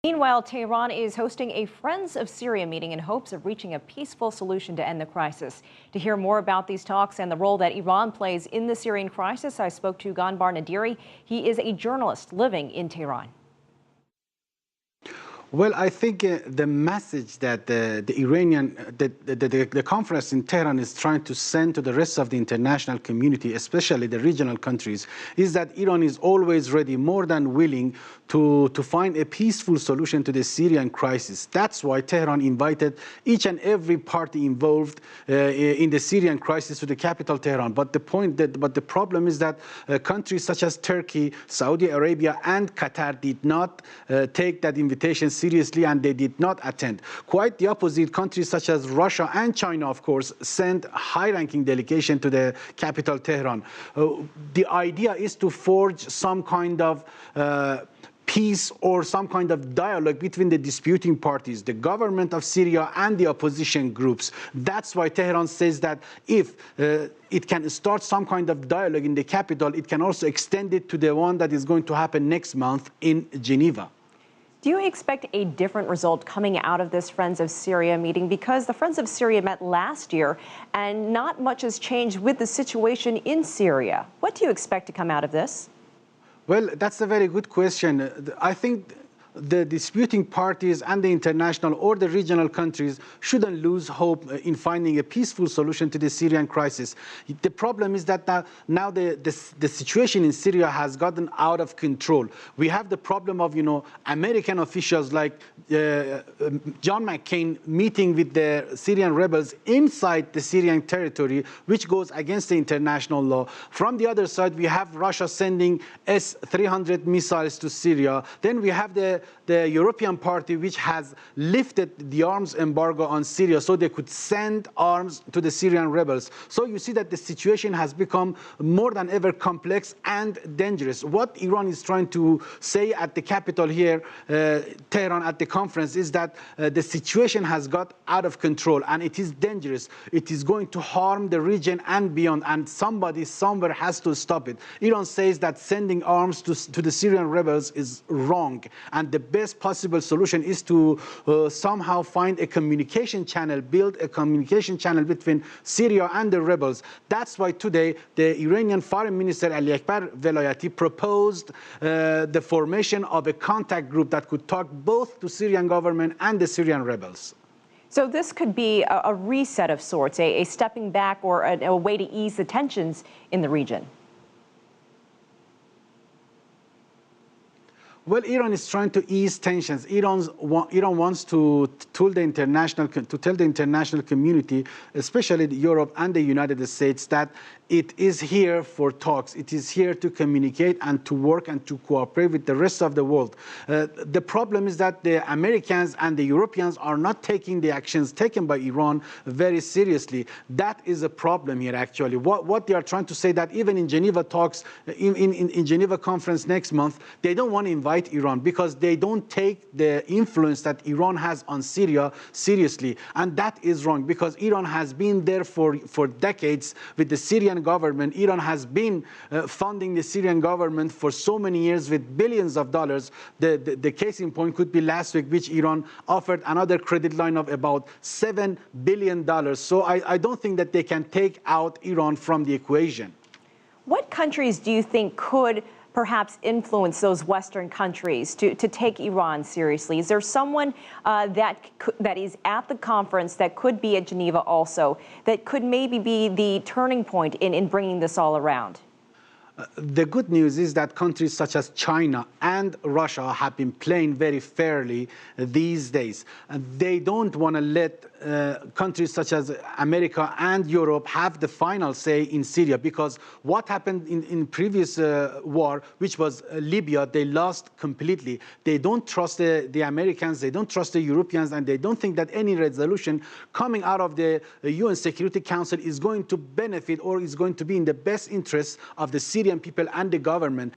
Meanwhile, Tehran is hosting a Friends of Syria meeting in hopes of reaching a peaceful solution to end the crisis. To hear more about these talks and the role that Iran plays in the Syrian crisis, I spoke to Ghanbar Naderi. He is a journalist living in Tehran. Well, I think the message that the conference in Tehran is trying to send to the rest of the international community, especially the regional countries, is that Iran is always ready, more than willing, to find a peaceful solution to the Syrian crisis. That's why Tehran invited each and every party involved in the Syrian crisis to the capital, Tehran. But the problem is that countries such as Turkey, Saudi Arabia, and Qatar did not take that invitation seriously, and they did not attend. Quite the opposite, countries such as Russia and China, of course, sent high-ranking delegation to the capital, Tehran. The idea is to forge some kind of peace or some kind of dialogue between the disputing parties, the government of Syria and the opposition groups. That's why Tehran says that if it can start some kind of dialogue in the capital, it can also extend it to the one that is going to happen next month in Geneva. Do you expect a different result coming out of this Friends of Syria meeting? Because the Friends of Syria met last year and not much has changed with the situation in Syria. What do you expect to come out of this? Well, that's a very good question. I think the disputing parties and the international or the regional countries shouldn't lose hope in finding a peaceful solution to the Syrian crisis. The problem is that now the situation in Syria has gotten out of control. We have the problem of, American officials like John McCain meeting with the Syrian rebels inside the Syrian territory, which goes against the international law. From the other side, we have Russia sending S-300 missiles to Syria. Then we have the European Party, which has lifted the arms embargo on Syria so they could send arms to the Syrian rebels. So you see that the situation has become more than ever complex and dangerous. What Iran is trying to say at the capital here, Tehran, at the conference, is that the situation has got out of control and it is dangerous. It is going to harm the region and beyond, and somebody somewhere has to stop it. Iran says that sending arms to the Syrian rebels is wrong, and the best possible solution is to somehow find a communication channel, build a communication channel between Syria and the rebels. That's why today the Iranian Foreign Minister Ali Akbar Velayati proposed the formation of a contact group that could talk both to Syrian government and the Syrian rebels. So this could be a reset of sorts, a stepping back or a way to ease the tensions in the region. Well, Iran is trying to ease tensions. Iran wants to tell the international community, especially Europe and the United States, that it is here for talks. It is here to communicate and to work and to cooperate with the rest of the world. The problem is that the Americans and the Europeans are not taking the actions taken by Iran very seriously. That is a problem here, actually. What they are trying to say, that even in Geneva talks, in Geneva conference next month, they don't want to invite Iran because they don't take the influence that Iran has on Syria seriously. And that is wrong, because Iran has been there for decades with the Syrian government. Iran has been funding the Syrian government for so many years with billions of dollars. The case in point could be last week, which Iran offered another credit line of about $7 billion. So I don't think that they can take out Iran from the equation. What countries do you think could perhaps influence those Western countries to take Iran seriously? Is there someone that is at the conference that could be at Geneva also, that could maybe be the turning point in bringing this all around? The good news is that countries such as China and Russia have been playing very fairly these days. They don't want to let countries such as America and Europe have the final say in Syria, because what happened in previous war, which was Libya, they lost completely. They don't trust the Americans, they don't trust the Europeans, and they don't think that any resolution coming out of the UN Security Council is going to benefit or is going to be in the best interest of the Syrian people and the government.